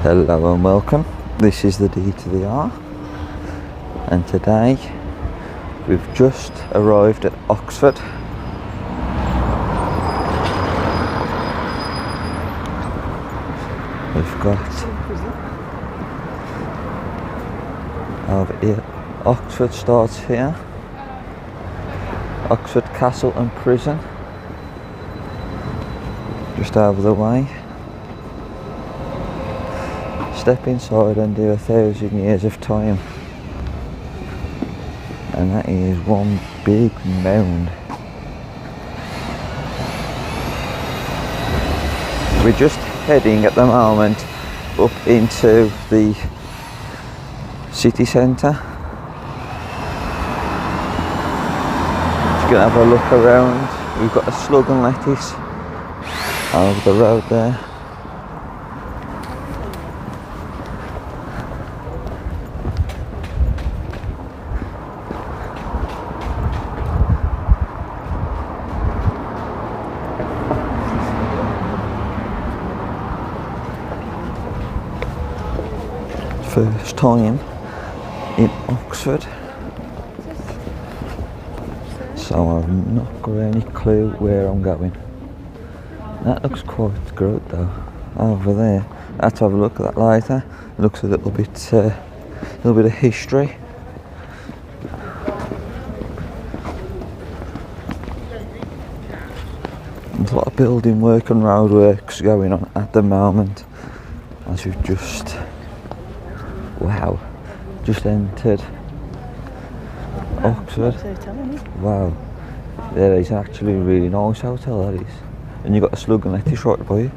Hello and welcome. This is the D to the R, and today we've just arrived at Oxford. We've got over here, Oxford starts here, Oxford Castle and Prison, just over the way. Step inside and do 1,000 years of time, and that is one big mound. We're just heading at the moment up into the city centre. Just gonna have a look around. We've got a Slug and Lettuce over the road there. First time in Oxford, so I've not got any clue where I'm going. That looks quite good though, over there. I have to have a look at that later. It looks a little bit of history. There's a lot of building work and road works going on at the moment, as we've just entered Oxford. Wow, there is actually a really nice hotel, that is. And you've got a Slug and Lettuce right by you.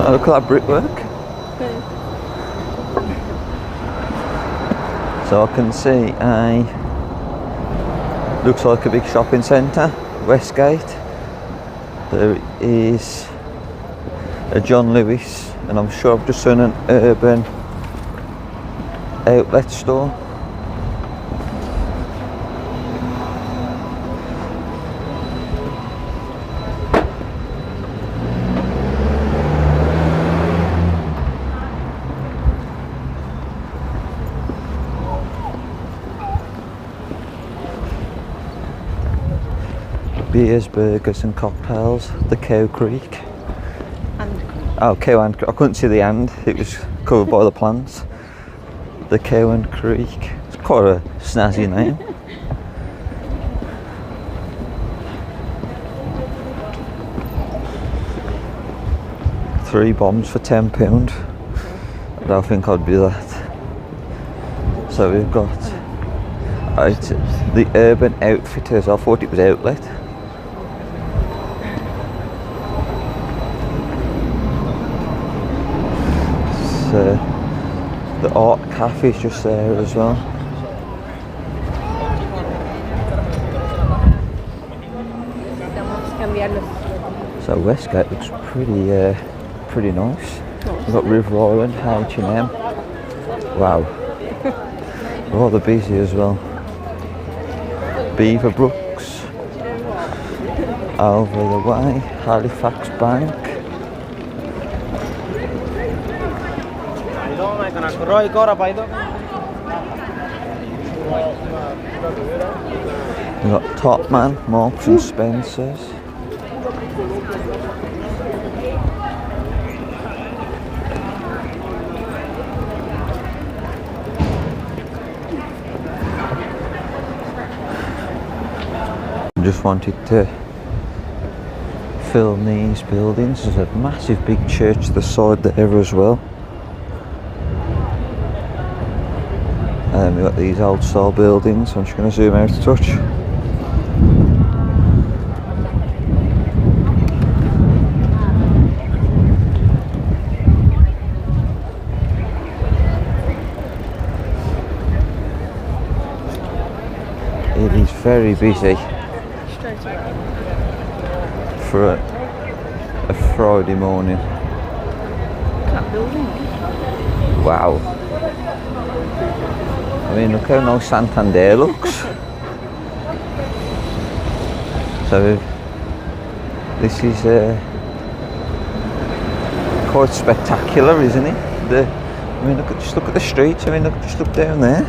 Oh, look at that brickwork. So I can see looks like a big shopping centre, Westgate. There is a John Lewis, and I'm sure I've just seen an Urban outlet store. Beers, burgers and cocktails. The Cow Creek. Oh, Cow and Creek. I couldn't see the and. It was covered by the plants. The Cow and Creek. It's quite a snazzy name. Three bombs for £10. I don't think I'd do that. So we've got the Urban Outfitters. I thought it was outlet. The Art Cafe is just there as well. So Westgate looks pretty nice. We've got River Island, H&M. Wow, rather busy as well. Beaverbrooks over the way, Halifax Bank. We've got Topman, Marks and Spencer's. I just wanted to film these buildings. There's a massive big church to the side there as well. And we've got these old style buildings. I'm just going to zoom out a touch. It is very busy. straight away. for a Friday morning. Look at that building. Wow. I mean, look how nice Santander looks. So this is quite spectacular, isn't it? I mean, just look at the streets. I mean, just look down there.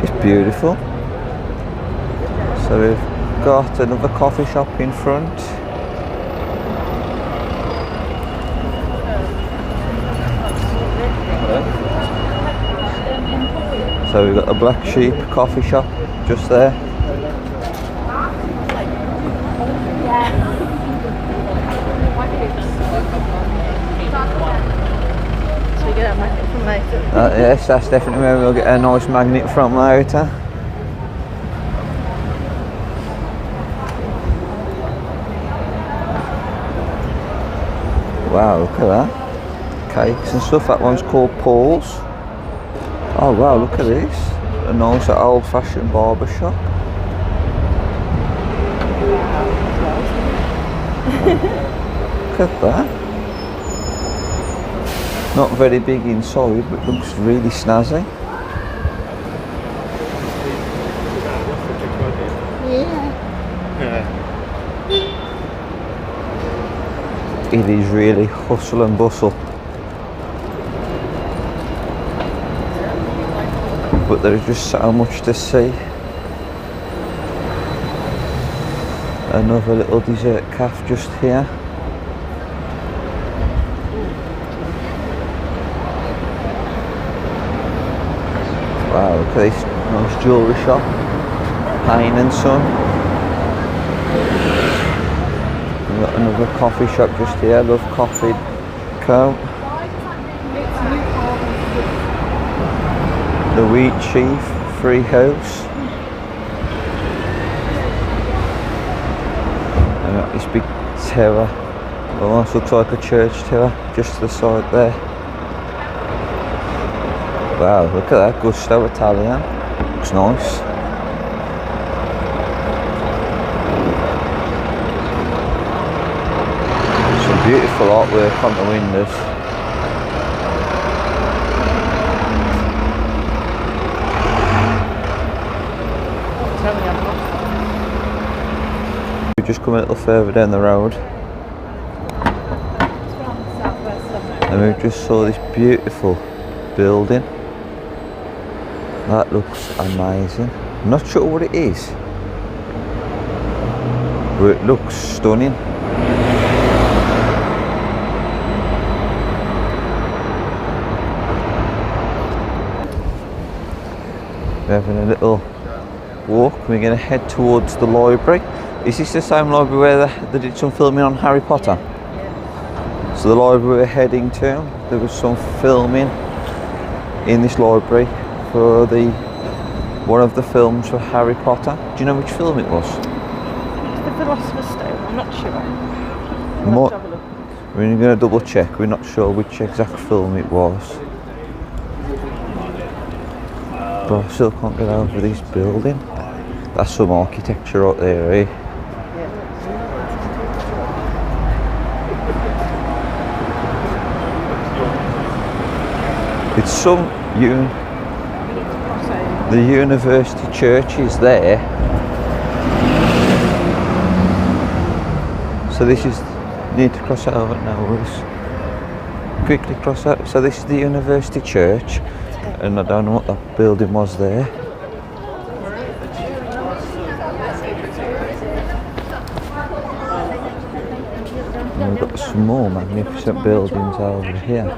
It's beautiful. So we've got another coffee shop in front. So we've got the Black Sheep coffee shop just there. So we get a magnet from later. Yes, that's definitely where we'll get a nice magnet from later. Wow, look at that. Cakes and stuff. That one's called Paul's. Oh wow, look at this. A nice old-fashioned barber shop. Look at that. Not very big inside, but looks really snazzy. It is really hustle and bustle. But there is just so much to see. Another little dessert cafe just here. Wow, look at this nice jewellery shop. Payne and Son. We've got another coffee shop just here, Love Coffee Co. The Wheat Chief Free House. And got this big tower. Almost looks like a church tower just to the side there. Wow, look at that, Gusto Italian. Looks nice. Some beautiful artwork on the windows. We just come a little further down the road. And we just saw this beautiful building. That looks amazing. I'm not sure what it is, but it looks stunning. We're having a little walk. We're going to head towards the library. Is this the same library where they did some filming on Harry Potter? So the library we're heading to, there was some filming in this library for one of the films for Harry Potter. Do you know which film it was? It's the Philosopher's Stone, I'm not sure. We're going to double check. We're not sure which exact film it was. But I still can't get over this building. That's some architecture out there, eh? It's some the university church is there. So this is, need to cross it over now, Ruth. Quickly cross out. So this is the university church, and I don't know what that building was there. And we've got some more magnificent buildings over here.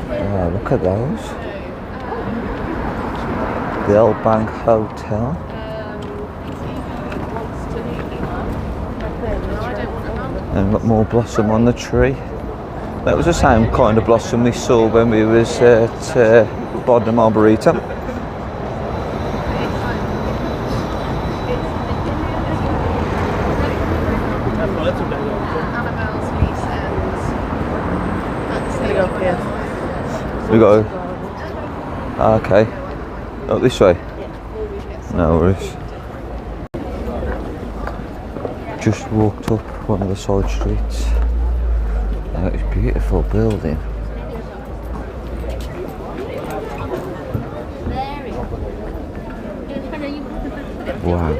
Wow, look at those. The Old Bank Hotel. And we've got more blossom on the tree. That was the same kind of blossom we saw when we was at Bodna Margarita. We go. Okay. Oh, this way? No worries. just walked up one of the side streets. It's a beautiful building. Wow.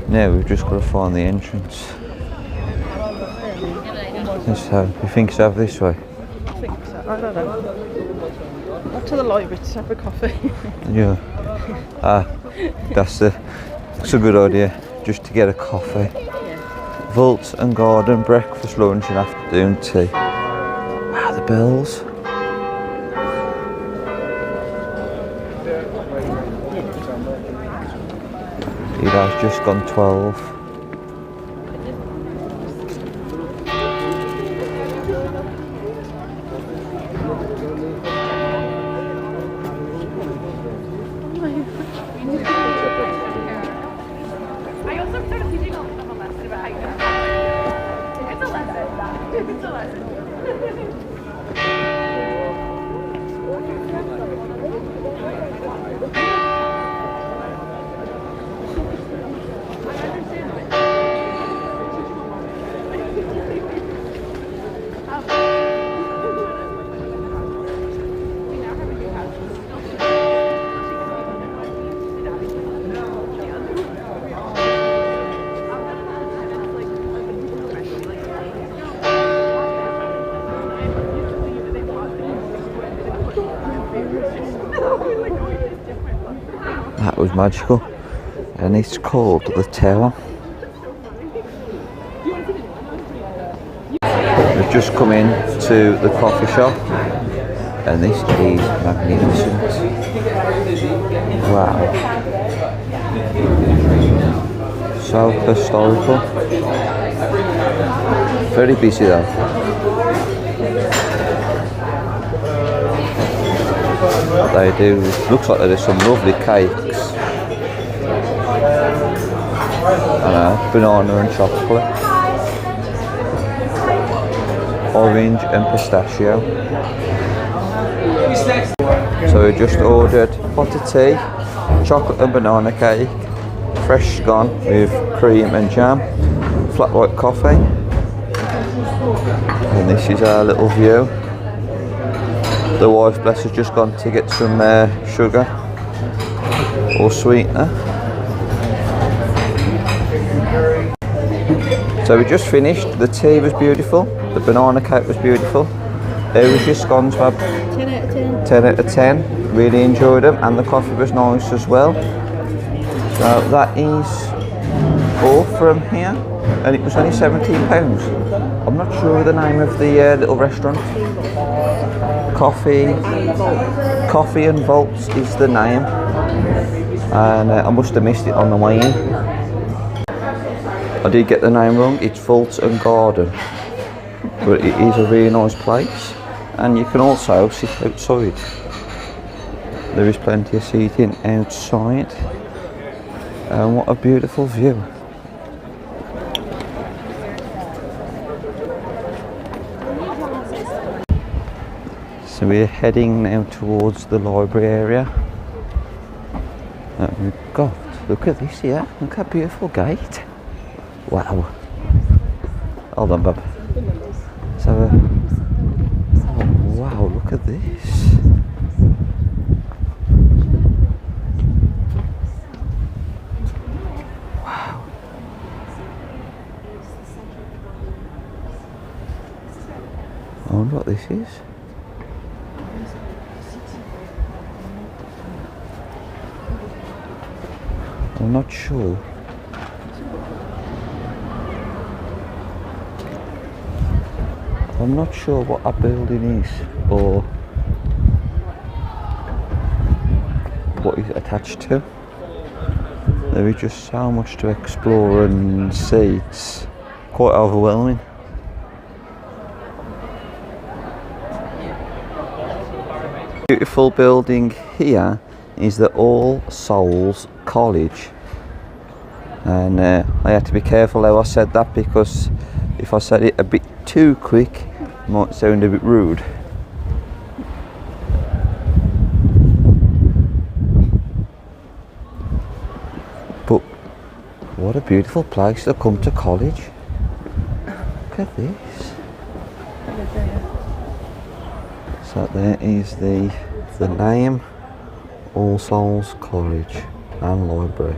Now we've just got to find the entrance. So, you think it's over this way? I think so. I don't know. Up to the library to have a coffee. Yeah. That's a good idea. Just to get a coffee. Yeah. Vault and garden, breakfast, lunch and afternoon tea. Wow, the bells. It has just gone 12. That was magical, and it's called the Tower. We've just come in to the coffee shop, and this is magnificent. Wow, so historical. Very busy though. What they do, looks like there's some lovely cakes. Banana and chocolate, orange and pistachio. So we just ordered pot of tea, chocolate and banana cake, fresh scone with cream and jam, flat white coffee, and this is our little view. The wife, bless, has just gone to get some sugar or sweetener. So we just finished. The tea was beautiful, the banana cake was beautiful. There was your scones, Fab. 10 out of 10. 10 out of 10. Really enjoyed them, and the coffee was nice as well. So that is all from here, and it was only £17. I'm not sure of the name of the little restaurant. Coffee and Vaults is the name, and I must have missed it on the way in. I did get the name wrong. It's Vault and Garden, but it is a really nice place, and you can also sit outside. There is plenty of seating outside, and what a beautiful view. So we're heading now towards the library area. God, look at this here. Look at that beautiful gate. Wow. Hold on, Bob. So, oh wow, look at this. Wow. I wonder what this is. I'm not sure. I'm not sure what a building is or what it's attached to. There is just so much to explore and see. It's quite overwhelming. Beautiful building here is the All Souls College, and I had to be careful how I said that, because if I said it a bit too quick it might sound a bit rude. But What a beautiful place to come to college. Look at this. So there is the name, All Souls College and Library.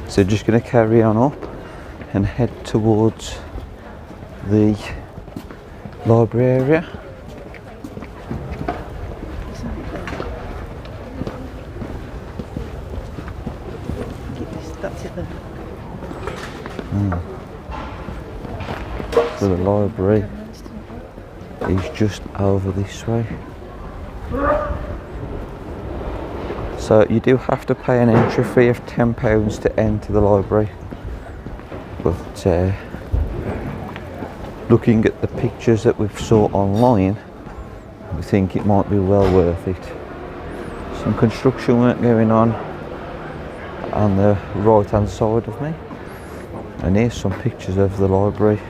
So just going to carry on up and head towards the library area. That's it then. So the library is just over this way. So you do have to pay an entry fee of £10 to enter the library, but looking at the pictures that we've saw online, we think it might be well worth it. Some construction work going on the right hand side of me, and here's some pictures of the library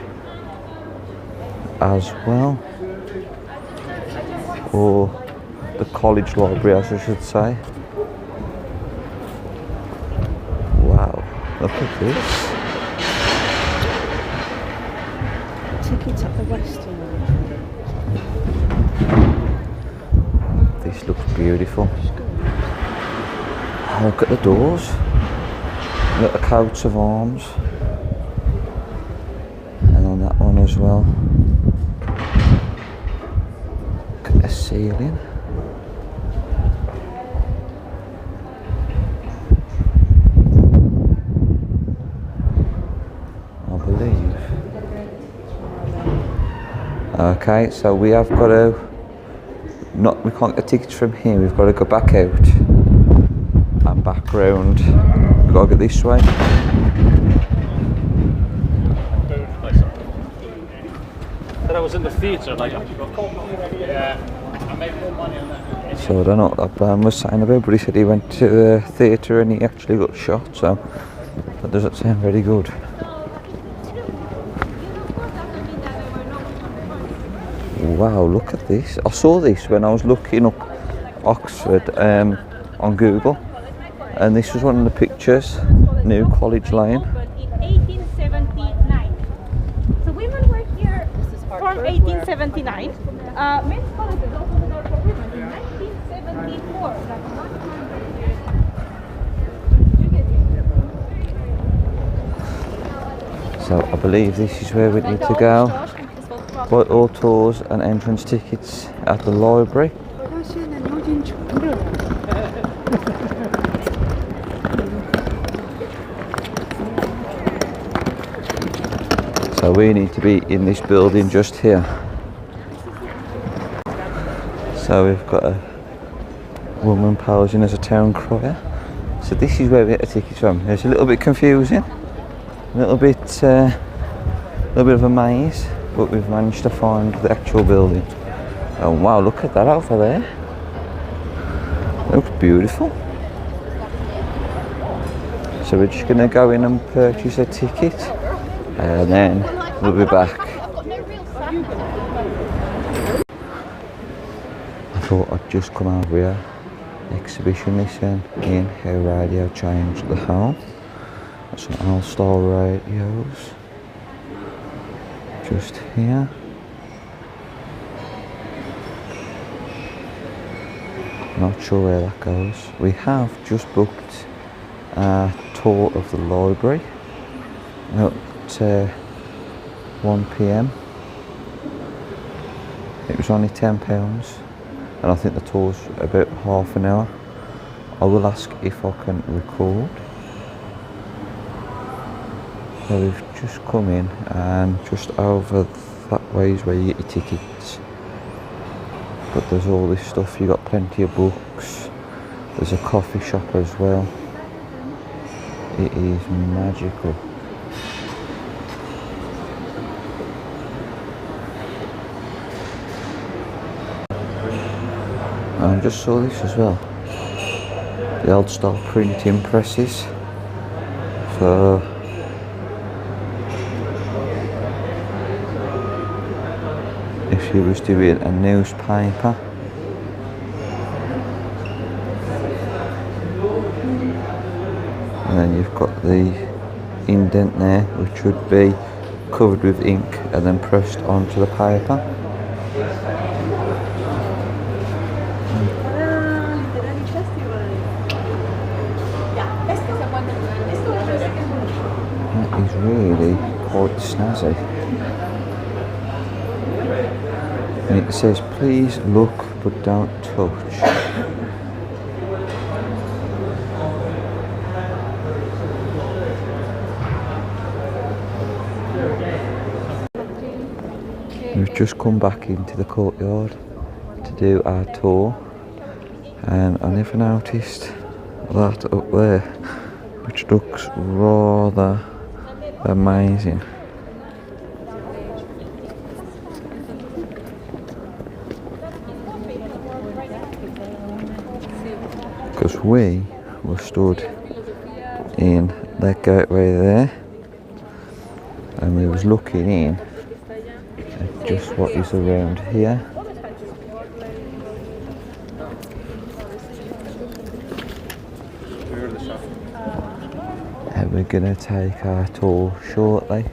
as well, or the college library as I should say. Wow, look at this. Tickets at the Western. This looks beautiful. Look at the doors. Look at the coats of arms. And on that one as well. Look at the ceiling. I believe. Okay, so we have got to we can't get tickets from here, we've got to go back out and back round. We've got to go this way. That I was in the theatre, like, yeah, I made more money on that. So I don't know what that man was saying about, but he said he went to the theatre and he actually got shot, so that doesn't sound very good. Wow, look at this. I saw this when I was looking up Oxford on Google, and this was one of the pictures, New College Lane. In 1879. So women were here from 1879. Men's college was opened the door for women in 1974. That's 100 years. So I believe this is where we need to go. Buy all tours and entrance tickets at the library. So we need to be in this building just here. So we've got a woman posing as a town crier. So this is where we get the tickets from. It's a little bit confusing, a little bit of a maze, but we've managed to find the actual building. Oh wow, look at that over there. Looks beautiful. So we're just going to go in and purchase a ticket, and then we'll be back. I thought I'd just come over here. Exhibition listen in how radio changed the home. Some All-Star radios. Just here. Not sure where that goes. We have just booked a tour of the library at 1 PM. It was only £10, and I think the tour's about half an hour. I will ask if I can record. So we've just come in, and just over that way is where you get your tickets. But there's all this stuff, you got plenty of books. There's a coffee shop as well. It is magical. And I just saw this as well. The old style printing presses. So if you was doing a newspaper, and then you've got the indent there, which would be covered with ink and then pressed onto the paper. That is really quite snazzy. And it says, please look but don't touch. We've just come back into the courtyard to do our tour, and I never noticed that up there, which looks rather amazing. Because we were stood in that gateway there, and we was looking in at just what is around here. And we're gonna take our tour shortly.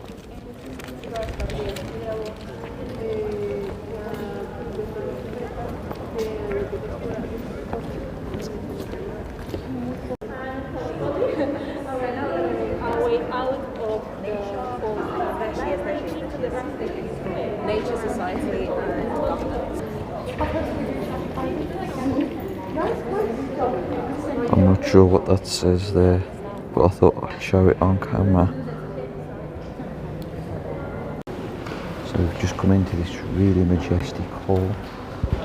Nature Society I'm not sure what that says there, but I thought I'd show it on camera. So we've just come into this really majestic hall,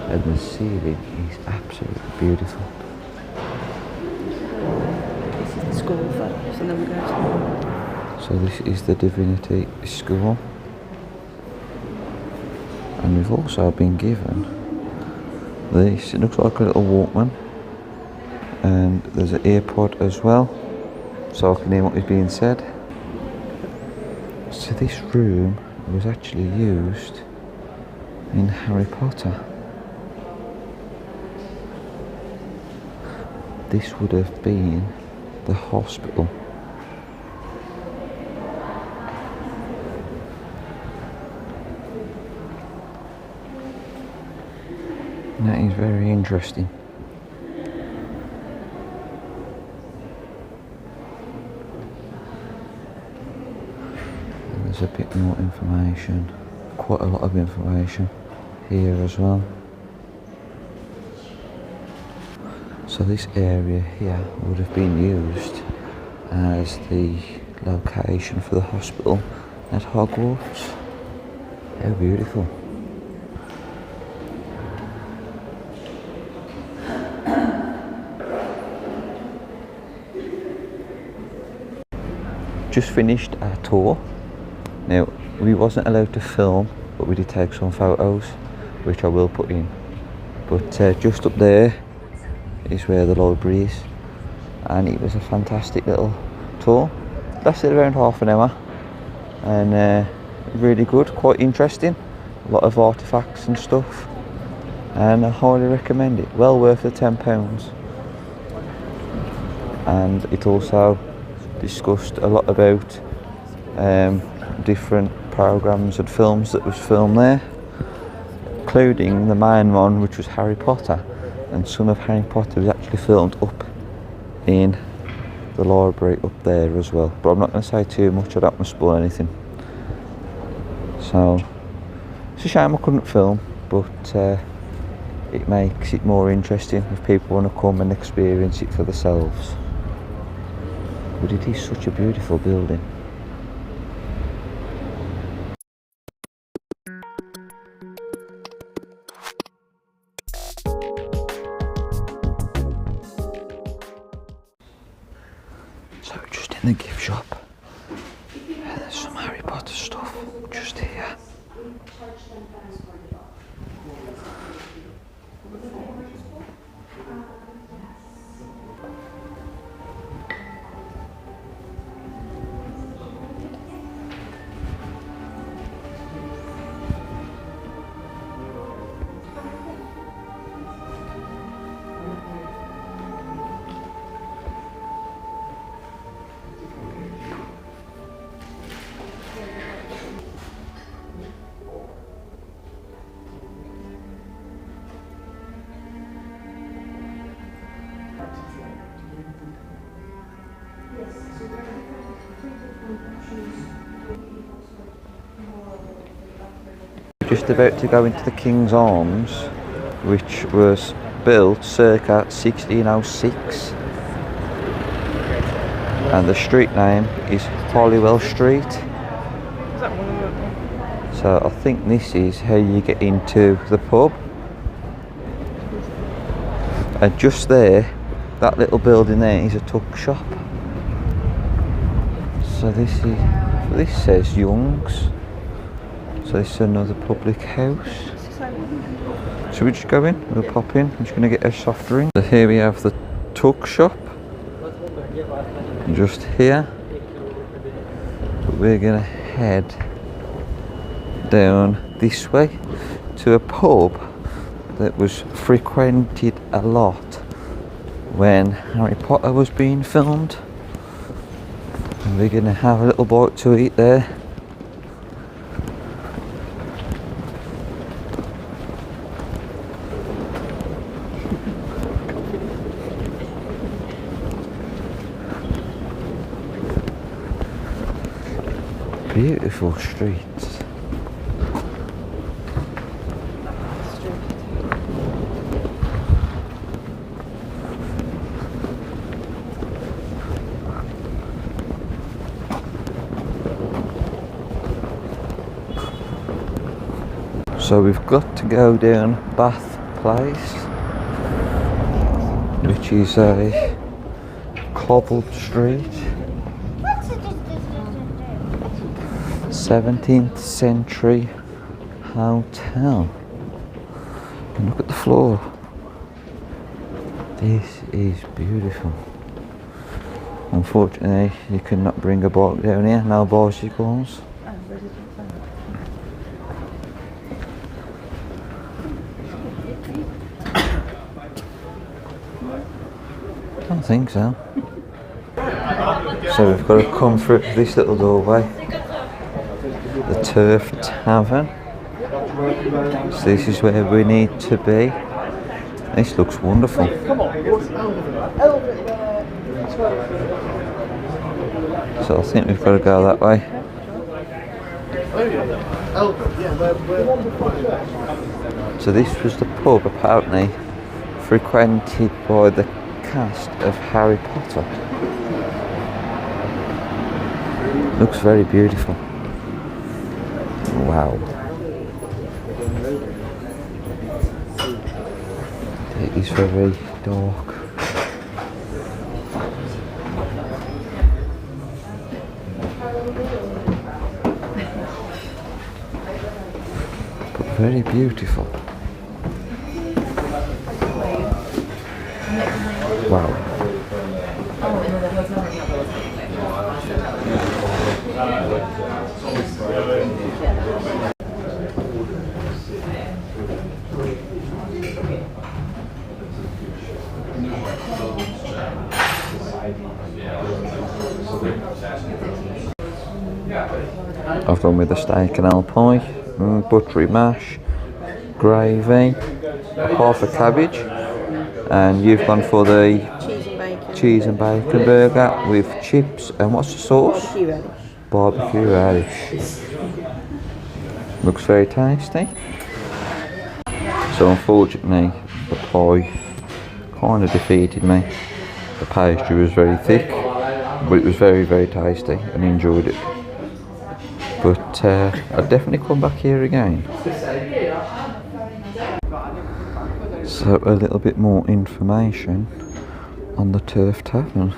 and the ceiling is absolutely beautiful. This is the school first, and then we go to... So this is the Divinity School, and we've also been given this. It looks like a little Walkman, and there's an AirPod as well, so I can hear what is being said. So this room was actually used in Harry Potter. This would have been the hospital. And that is very interesting. And there's a bit more information, quite a lot of information here as well. So this area here would have been used as the location for the hospital at Hogwarts. How beautiful. Just finished our tour. Now, we wasn't allowed to film, but we did take some photos, which I will put in. But just up there is where the library is, and it was a fantastic little tour. Lasted around half an hour, and really good, quite interesting. A lot of artifacts and stuff, and I highly recommend it. Well worth the £10. And it also discussed a lot about different programs and films that was filmed there, including the main one, which was Harry Potter, and some of Harry Potter was actually filmed up in the library up there as well. But I'm not going to say too much, I don't want to spoil anything. So it's a shame I couldn't film, but it makes it more interesting if people want to come and experience it for themselves. But it is such a beautiful building. So just in the gift shop, and there's some Harry Potter stuff just here. just about to go into the King's Arms, which was built circa 1606. And the street name is Holywell Street. Is that one of them? So I think this is how you get into the pub. And just there, that little building there is a tuck shop. So this says Young's. So this is another public house. Should we just go in? We'll pop in. I'm just going to get a soft drink. So here we have the tuck shop. Just here. But we're going to head down this way to a pub that was frequented a lot when Harry Potter was being filmed. And we're going to have a little bite to eat there. Beautiful streets. So we've got to go down Bath Place, which is a cobbled street. 17th century hotel. And look at the floor. This is beautiful. Unfortunately, you cannot bring a bike down here, no bicycles. I don't think so. So we've got to come through this little doorway. The Turf Tavern. So this is where we need to be. This looks wonderful. So I think we've got to go that way. So this was the pub apparently frequented by the cast of Harry Potter. Looks very beautiful. Wow. It is very dark. But very beautiful. Wow. I've gone with the steak and ale pie, buttery mash, gravy, half a cabbage, and you've gone for the cheese and bacon burger with chips, and what's the sauce? Barbecue radish. Looks very tasty. So unfortunately the pie kind of defeated me. The pastry was very thick, but it was very, very tasty and enjoyed it. But I'd definitely come back here again. So a little bit more information on the Turf Tavern.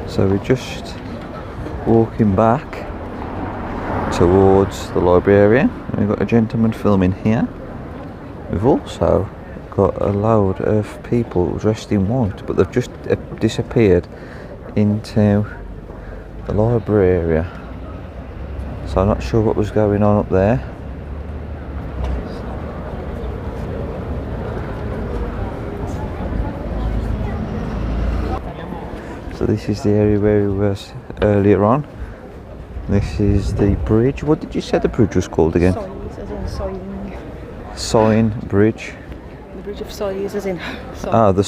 So we're just walking back towards the library area. We've got a gentleman filming here. We've also got a load of people dressed in white, but they've just disappeared into the library area. So I'm not sure what was going on up there. So this is the area where we were earlier on. This is the bridge. What did you say the bridge was called again? Soying. Soying Bridge. The Bridge of Soys is in. Ah, the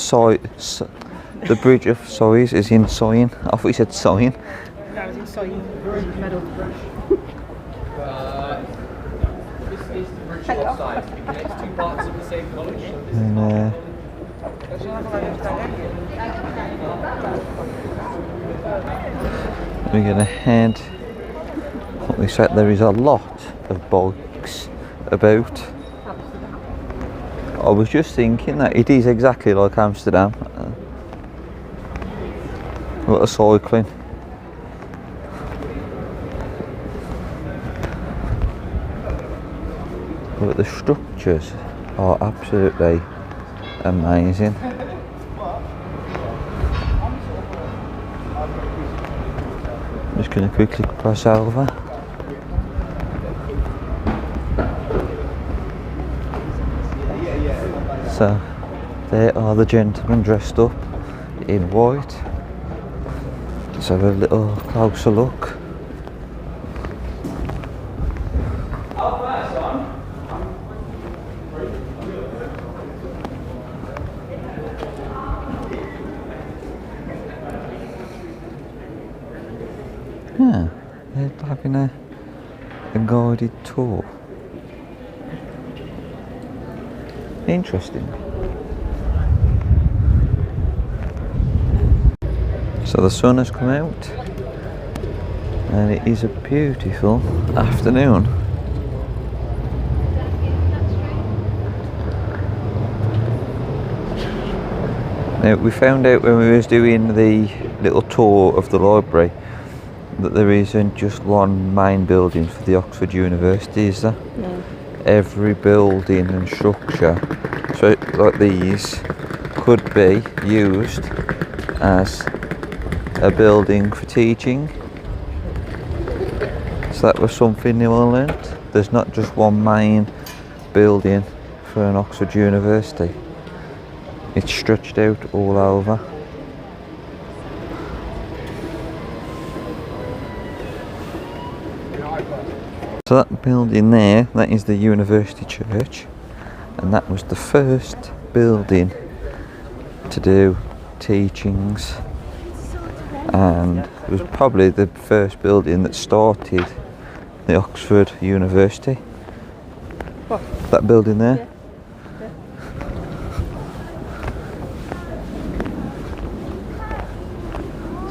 the Bridge of Soys is in Soying. I thought you said Soying. No, it's in Soying. Meadow. This is the bridge outside. It connects two parts of the same college. And we're gonna head. What we said, there is a lot of bikes about. I was just thinking that it is exactly like Amsterdam. A lot of cycling. But the structures are absolutely amazing. I'm just going to quickly cross over. So there are the gentlemen dressed up in white. Let's have a little closer look. Yeah, they're having a guided tour. Interesting. So the sun has come out and it is a beautiful afternoon. Now we found out when we was doing the little tour of the library that there isn't just one main building for the Oxford University, is there? No. Every building and structure, so like these, could be used as a building for teaching. So that was something new I learnt. There's not just one main building for an Oxford University. It's stretched out all over. So that building there, that is the University Church, and that was the first building to do teachings, and it was probably the first building that started the Oxford University. What? That building there? Yeah.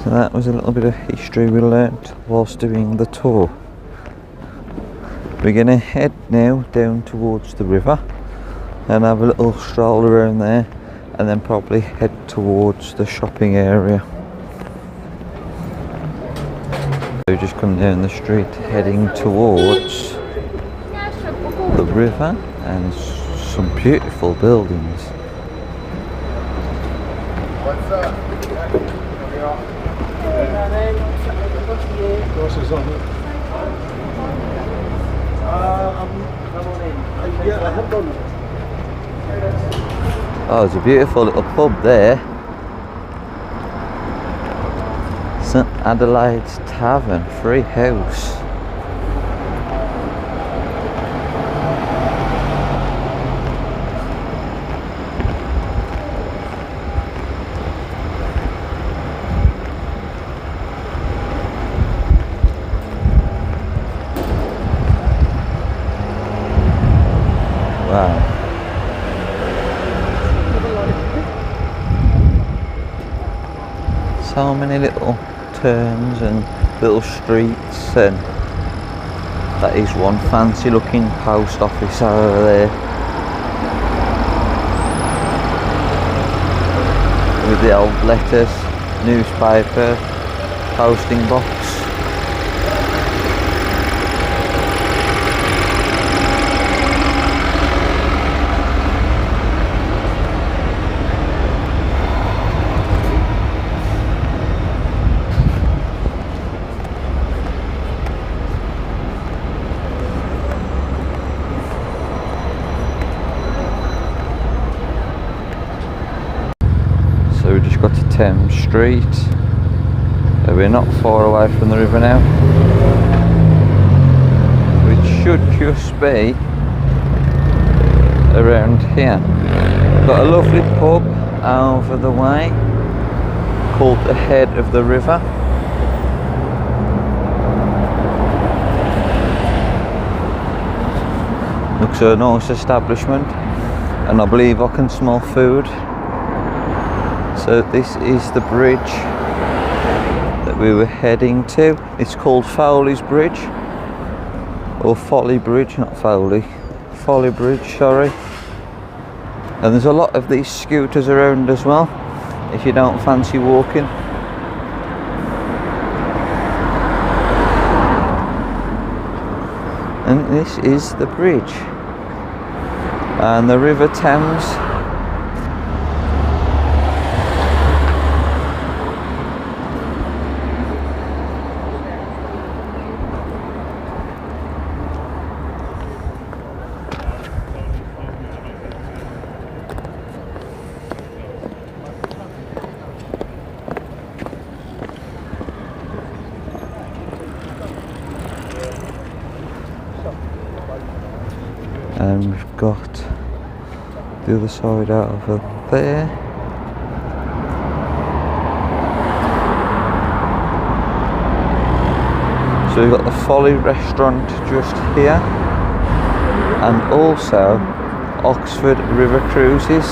So that was a little bit of history we learnt whilst doing the tour. We're going to head now down towards the river and have a little stroll around there, and then probably head towards the shopping area. So we just come down the street heading towards the river and some beautiful buildings. Oh, there's a beautiful little pub there. St Adelaide's Tavern, free house. Wow. So many little turns and little streets, and that is one fancy looking post office over there with the old letters, newspaper, posting box. So we just got to Thames Street. So we're not far away from the river now, which should just be around here. Got a lovely pub over the way called the Head of the River. Looks a nice establishment, and I believe I can smell food. So this is the bridge that we were heading to. It's called Foley's Bridge, or Folly Bridge, not Foley. Folly Bridge, sorry. And there's a lot of these scooters around as well, if you don't fancy walking. And this is the bridge. And the River Thames. And we've got the other side out over there. So we've got the Folly restaurant just here, and also Oxford River Cruises,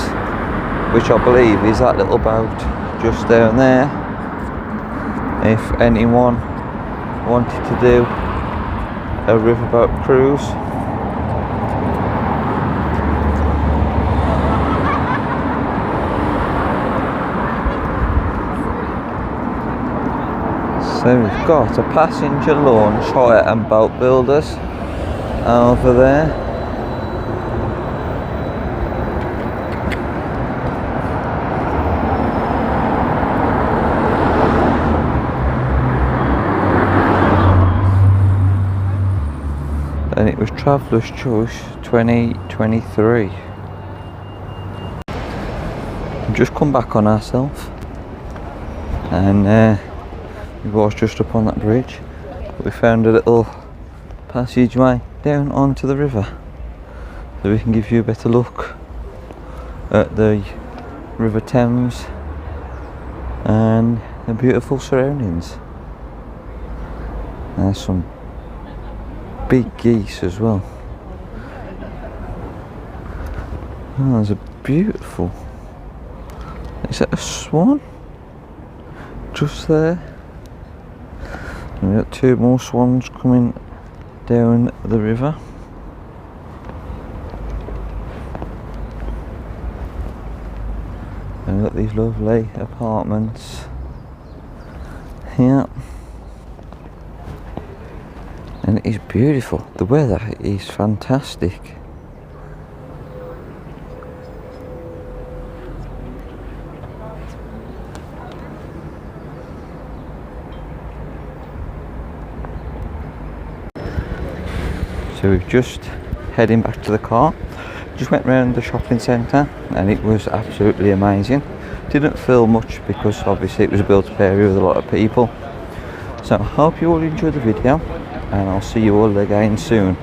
which I believe is that little boat just down there, if anyone wanted to do a riverboat cruise. So we've got a passenger launch hire and boat builders over there. And it was Traveller's Choice 2023. We've just come back on ourselves, and we was just up on that bridge, but we found a little passageway down onto the river, so we can give you a better look at the River Thames and the beautiful surroundings. There's some big geese as well. Oh, there's a beautiful, is that a swan? Just there. And we've got two more swans coming down the river. And we've got these lovely apartments here. And it is beautiful. The weather is fantastic. So we've just heading back to the car. Just went round the shopping centre and it was absolutely amazing. Didn't feel much because obviously it was a built-up area with a lot of people. So I hope you all enjoyed the video, and I'll see you all again soon.